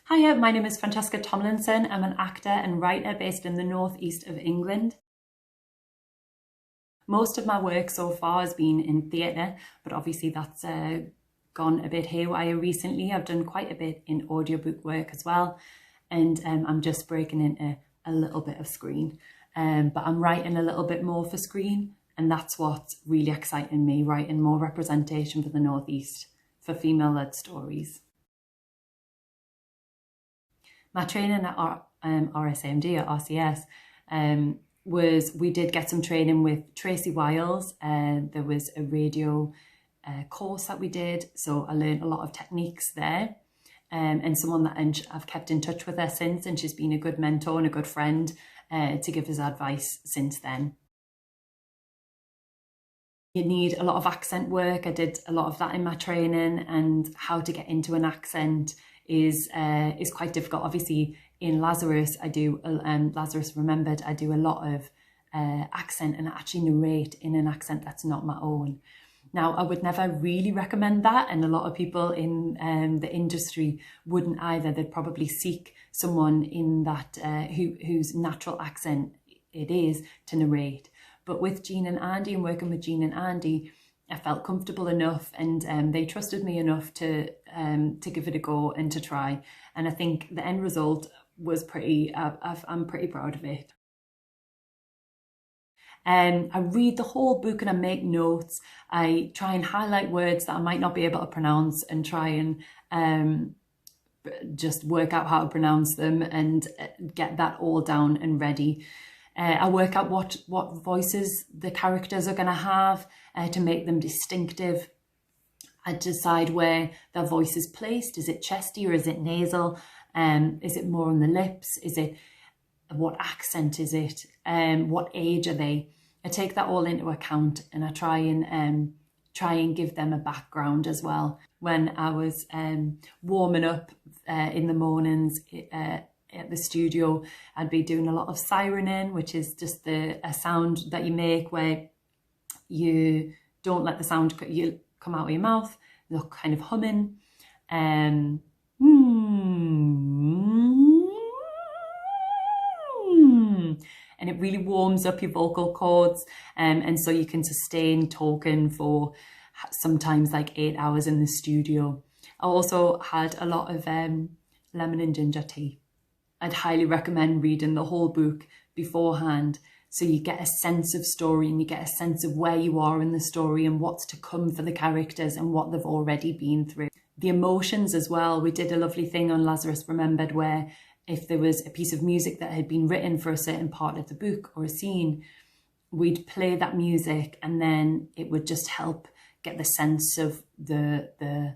Hiya, my name is Francesca Tomlinson. I'm an actor and writer based in the northeast of England. Most of my work so far has been in theatre, but obviously that's gone a bit haywire recently. I've done quite a bit in audiobook work as well, and I'm just breaking into a little bit of screen. But I'm writing a little bit more for screen, and that's what's really exciting me, writing more representation for the northeast, for female-led stories. My training at RSAMD, at RCS, was, we did get some training with Tracy Wiles. There was a radio course that we did, so I learned a lot of techniques there. And someone that I've kept in touch with her since, and she's been a good mentor and a good friend to give us advice since then. You need a lot of accent work. I did a lot of that in my training, and how to get into an accent is quite difficult. Obviously, in Lazarus, I do Lazarus Remembered, I do a lot of accent, and I actually narrate in an accent that's not my own. Now, I would never really recommend that, and a lot of people in the industry wouldn't either. They'd probably seek someone in that whose natural accent it is to narrate. But with Jean and Andy, and working with Jean and Andy, I felt comfortable enough, and they trusted me enough to give it a go and to try. And I think the end result was I'm pretty proud of it. I read the whole book and I make notes. I try and highlight words that I might not be able to pronounce, and try and just work out how to pronounce them and get that all down and ready. I work out what voices the characters are going to have to make them distinctive. I decide where their voice is placed. Is it chesty or is it nasal? Is it more on the lips? What accent is it? What age are they? I take that all into account, and I try and give them a background as well. When I was warming up in the mornings at the studio, I'd be doing a lot of sirening, which is just a sound that you make where you don't let the sound come out of your mouth. You're kind of humming. And it really warms up your vocal cords, and so you can sustain talking for sometimes like 8 hours in the studio. I also had a lot of lemon and ginger tea. I'd highly recommend reading the whole book beforehand, so you get a sense of story, and you get a sense of where you are in the story and what's to come for the characters and what they've already been through. The emotions as well. We did a lovely thing on Lazarus Remembered where if there was a piece of music that had been written for a certain part of the book or a scene, we'd play that music, and then it would just help get the sense of the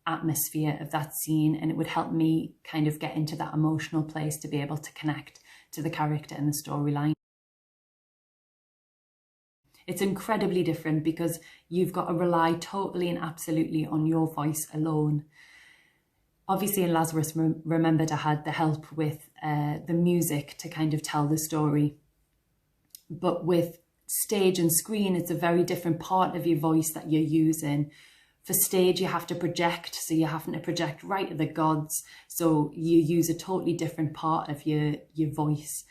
atmosphere of that scene, and it would help me kind of get into that emotional place to be able to connect to the character and the storyline. It's incredibly different because you've got to rely totally and absolutely on your voice alone. Obviously in Lazarus Remembered, I had the help with the music to kind of tell the story. But with stage and screen, it's a very different part of your voice that you're using. For stage, you have to project, so you're having to project right at the gods. So you use a totally different part of your voice.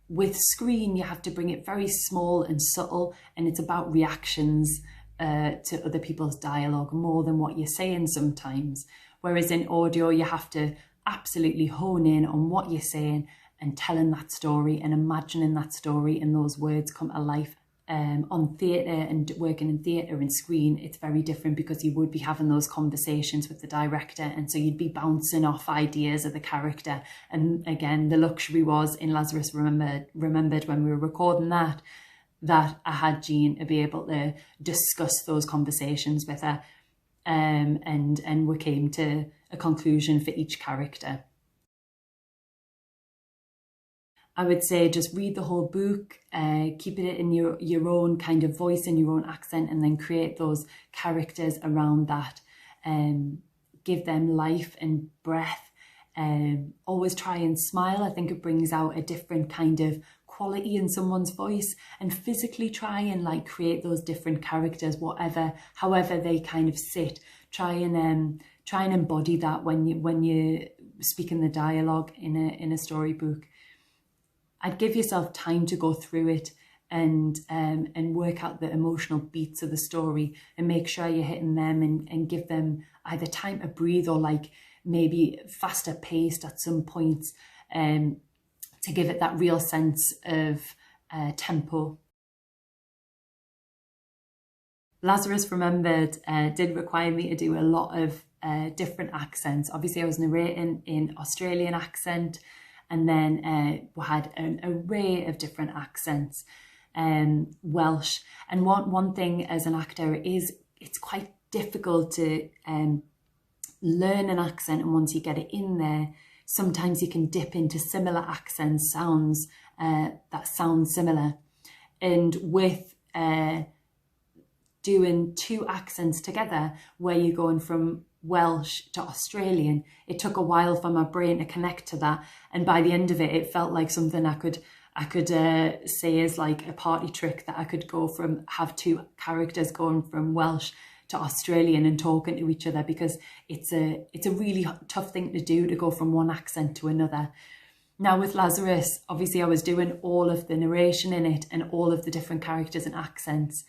With screen, you have to bring it very small and subtle, and it's about reactions to other people's dialogue more than what you're saying sometimes. Whereas in audio, you have to absolutely hone in on what you're saying and telling that story and imagining that story, and those words come to life. On theatre and working in theatre and screen, it's very different because you would be having those conversations with the director, and so you'd be bouncing off ideas of the character. And again, the luxury was in Lazarus Remembered when we were recording that I had Jean to be able to discuss those conversations with her, and we came to a conclusion for each character. I would say just read the whole book, keep it in your own kind of voice and your own accent, and then create those characters around that. Give them life and breath, Always try and smile. I think it brings out a different kind of quality in someone's voice, and physically try and like create those different characters, however they kind of sit. Try and embody that when you speak in the dialogue in a storybook. I'd give yourself time to go through it and work out the emotional beats of the story, and make sure you're hitting them, and give them either time to breathe or like maybe faster paced at some points, to give it that real sense of tempo. Lazarus Remembered did require me to do a lot of different accents. Obviously, I was narrating in Australian accent, and then we had an array of different accents, Welsh. And one thing as an actor is it's quite difficult to learn an accent, and once you get it in there, sometimes you can dip into similar accents, sounds that sound similar. And with doing two accents together, where you're going from Welsh to Australian, it took a while for my brain to connect to that. And by the end of it, it felt like something I could say is like a party trick, that I could have two characters going from Welsh to Australian and talking to each other, because it's a really tough thing to do, to go from one accent to another. Now with Lazarus, obviously I was doing all of the narration in it and all of the different characters and accents.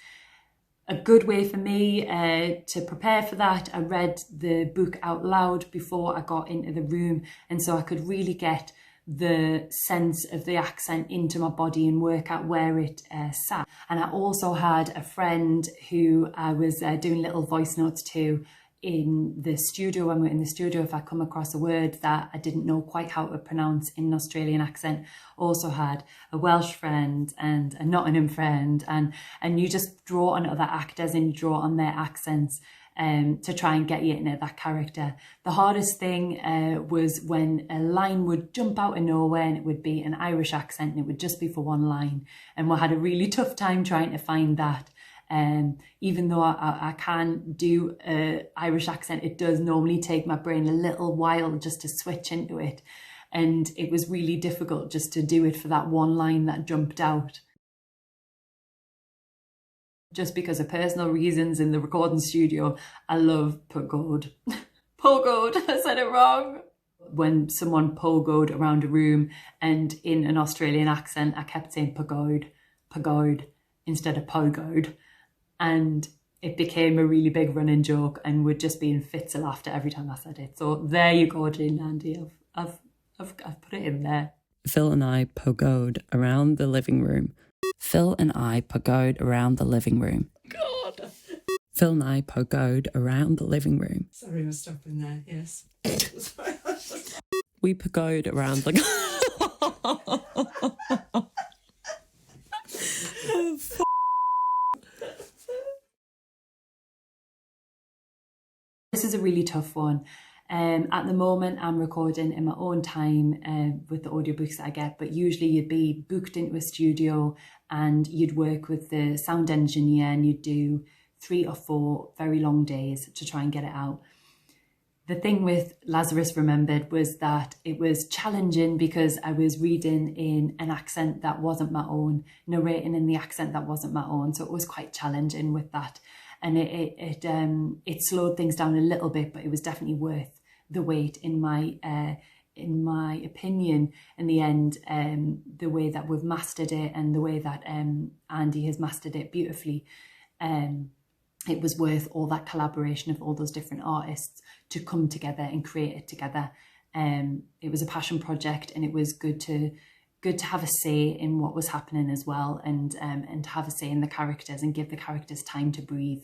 A good way for me to prepare for that, I read the book out loud before I got into the room, and so I could really get the sense of the accent into my body and work out where it sat. And I also had a friend who I was doing little voice notes to in the studio. When we're in the studio, if I come across a word that I didn't know quite how to pronounce in an Australian accent, also had a Welsh friend and a Nottingham friend, and you just draw on other actors and you draw on their accents to try and get you into that character. The hardest thing was when a line would jump out of nowhere and it would be an Irish accent, and it would just be for one line. And we had a really tough time trying to find that. Even though I can do an Irish accent, it does normally take my brain a little while just to switch into it. And it was really difficult just to do it for that one line that jumped out. Just because of personal reasons in the recording studio, I love pogoed. Pogoed, I said it wrong. When someone pogoed around a room, and in an Australian accent, I kept saying pogoed instead of pogoed. And it became a really big running joke, and would just be in fits of laughter every time I said it. So there you go, Jane Andy. I've put it in there. Phil and I pogoed around the living room. Phil and I pogoed around the living room. God. Phil and I pogoed around the living room. Sorry, we're stopping there. Yes. We pogoed around the... This is a really tough one. At the moment, I'm recording in my own time with the audiobooks that I get, but usually you'd be booked into a studio and you'd work with the sound engineer, and you'd do 3 or 4 very long days to try and get it out. The thing with Lazarus Remembered was that it was challenging, because I was reading in an accent that wasn't my own, narrating in the accent that wasn't my own, so it was quite challenging with that. And it slowed things down a little bit, but it was definitely worth the wait in my opinion. In the end, the way that we've mastered it, and the way that Andy has mastered it beautifully, it was worth all that collaboration of all those different artists to come together and create it together. It was a passion project, and it was good to have a say in what was happening as well, and to have a say in the characters and give the characters time to breathe.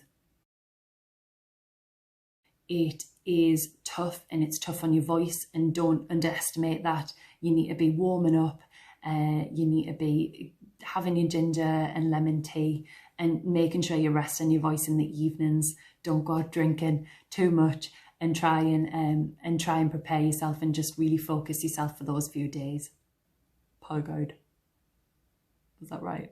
It is tough, and it's tough on your voice, and don't underestimate that. You need to be warming up, you need to be having your ginger and lemon tea, and making sure you're resting your voice in the evenings. Don't go out drinking too much, and try and prepare yourself, and just really focus yourself for those few days. Pogoed. Was that right?